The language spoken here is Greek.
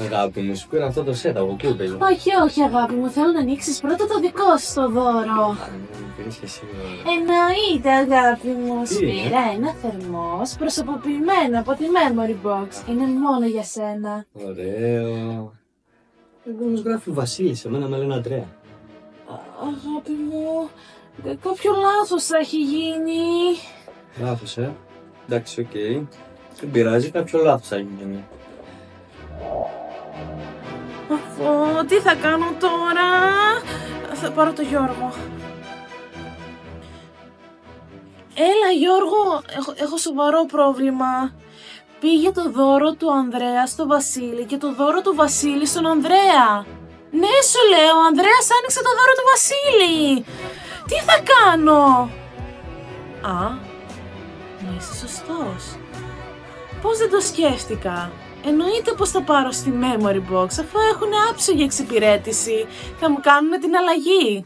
Αγάπη μου, σου πήρα αυτό το σετ από κιούπελ. Όχι αγάπη μου, θέλω να ανοίξεις πρώτα το δικό σου το δώρο. Μου πήρες και εσύ. Εννοείται αγάπη μου, σου πήρα ένα θερμός προσωποποιημένο από τη Memory Box. Είναι μόνο για σένα. Ωραίο. Εδώ όμως γράφει Βασίλης, εμένα με λένε Αντρέα. Αγάπη μου, κάποιο λάθος θα έχει γίνει. Λάθος, εντάξει, οκ. Δεν πειράζει, κάποιο λάθος θα γίνει. Τι θα κάνω τώρα? Θα πάρω το Γιώργο. Έλα Γιώργο, έχω σοβαρό πρόβλημα. Πήγε το δώρο του Ανδρέα στο Βασίλη και το δώρο του Βασίλη στον Ανδρέα. Ναι σου λέω, ο Ανδρέας άνοιξε το δώρο του Βασίλη. Τι θα κάνω? Μα είσαι σωστός. Πώς δεν το σκέφτηκα? Εννοείται πως θα πάρω στη Memory Box, αφού έχουν άψογη εξυπηρέτηση. Θα μου κάνουνε την αλλαγή.